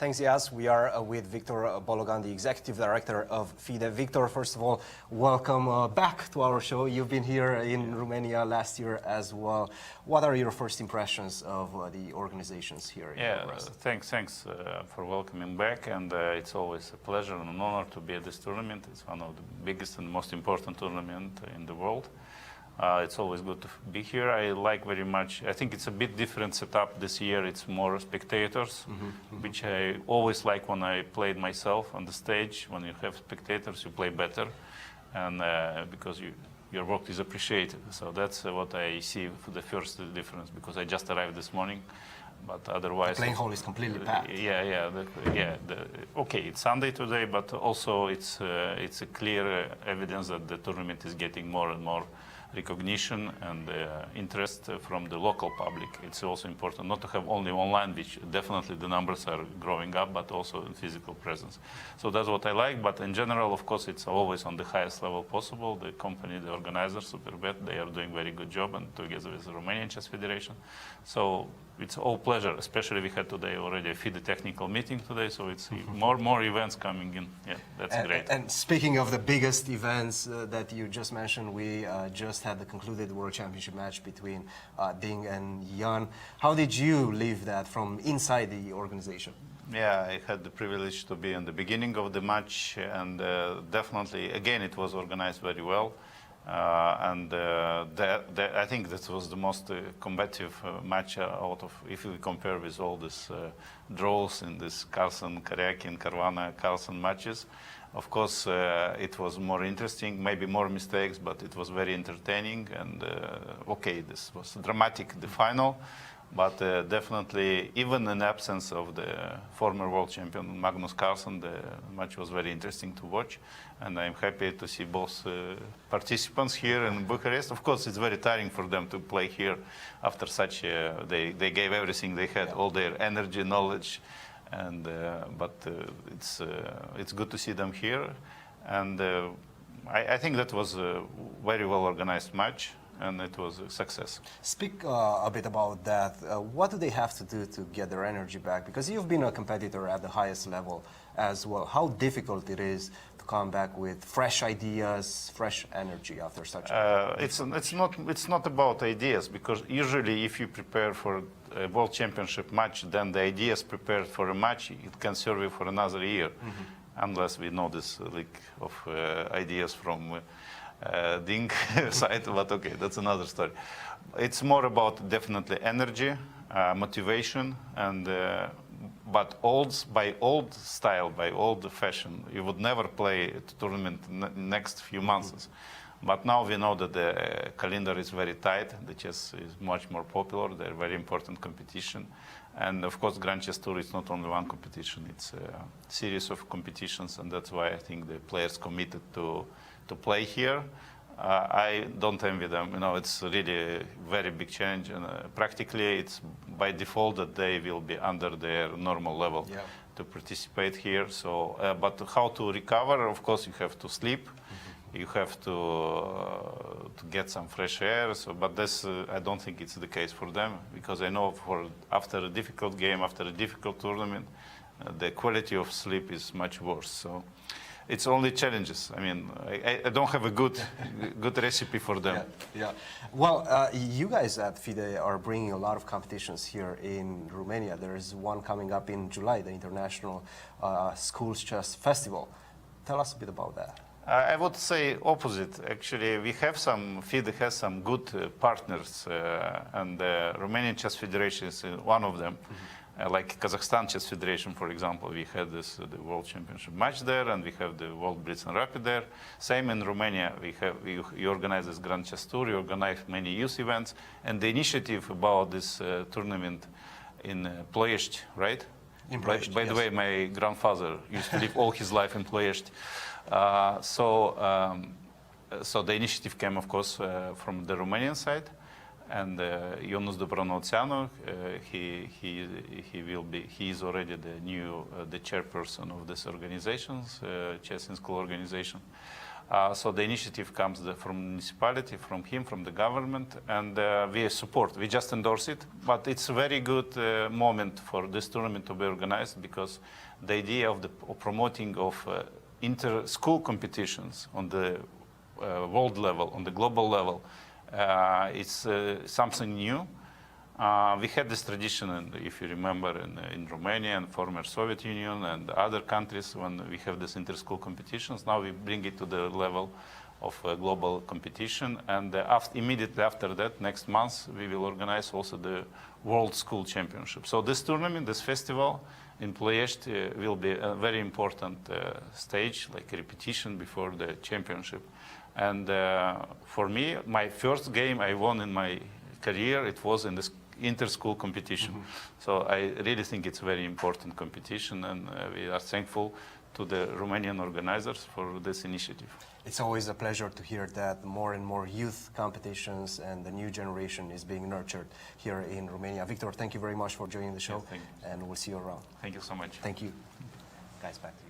Thanks, Yas. We are with Victor Bologan, the Executive Director of FIDE. Victor, first of all, welcome back to our show. You've been here in Romania last year as well. What are your first impressions of the organizations here in Bucharest? Thanks for welcoming back, and it's always a pleasure and an honor to be at this tournament. It's one of the biggest and most important tournaments in the world. It's always good to be here. I like very much. I think it's a bit different setup this year. It's more spectators, which I always like when I played myself on the stage. When you have spectators, you play better, and because your work is appreciated. So that's what I see for the first difference. Because I just arrived this morning, but otherwise the playing hall is completely packed. Okay, it's Sunday today, but also it's a clear evidence that the tournament is getting more and more recognition and interest from the local public. It's also important not to have only online, which definitely the numbers are growing up, but also in physical presence. So that's what I like, but in general, of course, it's always on the highest level possible. The company, the organizer, Superbet, they are doing very good job, and together with the Romanian Chess Federation. So it's all pleasure, especially we had today already a FIDE technical meeting today, so it's more events coming in. Yeah, that's great. And speaking of the biggest events that you just mentioned, we just had the concluded World Championship match between Ding and Jan. How did you leave that from inside the organization? Yeah, I had the privilege to be in the beginning of the match, and definitely, again, it was organized very well. I think that was the most combative match out of, if we compare with all these draws in this Carlsen, Karyakin, Caruana, Carlsen matches. Of course, it was more interesting, maybe more mistakes, but it was very entertaining. And okay, this was dramatic, the final. But definitely, even in absence of the former world champion Magnus Carlsen, the match was very interesting to watch. And I'm happy to see both participants here in Bucharest. Of course, it's very tiring for them to play here after such, they gave everything they had, all their energy, knowledge. And, but it's good to see them here. And I think that was a very well organized match, and it was a success. Speak a bit about that. What do they have to do to get their energy back? Because you've been a competitor at the highest level as well. How difficult it is to come back with fresh ideas, fresh energy after such a... It's not about ideas, because usually if you prepare for a World Championship match, then the ideas prepared for a match, it can serve you for another year, unless we know this leak of ideas from Ding side, but okay, that's another story. It's more about definitely energy, motivation, and but by old style, by old fashion, you would never play a tournament next few months. But now we know that the calendar is very tight, the chess is much more popular, they're very important competition. And of course, Grand Chess Tour is not only one competition, it's a series of competitions, and that's why I think the players committed to play here. I don't envy them. You know, it's really a very big change, and practically it's by default that they will be under their normal level to participate here. So, but how to recover? Of course, you have to sleep. You have to get some fresh air. So, but this, I don't think it's the case for them, because I know after a difficult game, after a difficult tournament, the quality of sleep is much worse. So. It's only challenges. I mean, I don't have a good recipe for them. Yeah. Well, you guys at FIDE are bringing a lot of competitions here in Romania. There is one coming up in July, the International Schools Chess Festival. Tell us a bit about that. I would say opposite. Actually, we have FIDE has some good partners, and the Romanian Chess Federation is one of them. Like Kazakhstan Chess Federation, for example, we had the World Championship match there, and we have the World Blitz and Rapid there. Same in Romania, we organize this Grand Chess Tour, we organize many youth events, and the initiative about this tournament in Ploiești, right? In Ploiești, by the way, my grandfather used to live all his life in Ploiești. So the initiative came, of course, from the Romanian side. And Ionuț Dobronoțeanu, he is already the chairperson of this organization, Chess in School organization. So the initiative comes from the municipality, from him, from the government, and we support. We just endorse it, but it's a very good moment for this tournament to be organized, because the idea of promoting of inter-school competitions on the world level, on the global level, it's something new. We had this tradition, and if you remember, in Romania and former Soviet Union and other countries, when we have this inter-school competitions. Now we bring it to the level of global competition, and immediately after that, next month, we will organize also the World School Championship. So this tournament, this festival in Ploiești will be a very important stage, like a repetition before the championship. And for me, my first game I won in my career, it was in this inter-school competition. So I really think it's a very important competition, and we are thankful to the Romanian organizers for this initiative. It's always a pleasure to hear that more and more youth competitions and the new generation is being nurtured here in Romania. Victor, thank you very much for joining the show, thank you. and we'll see you around. Thank you so much. Thank you. Guys, back to you.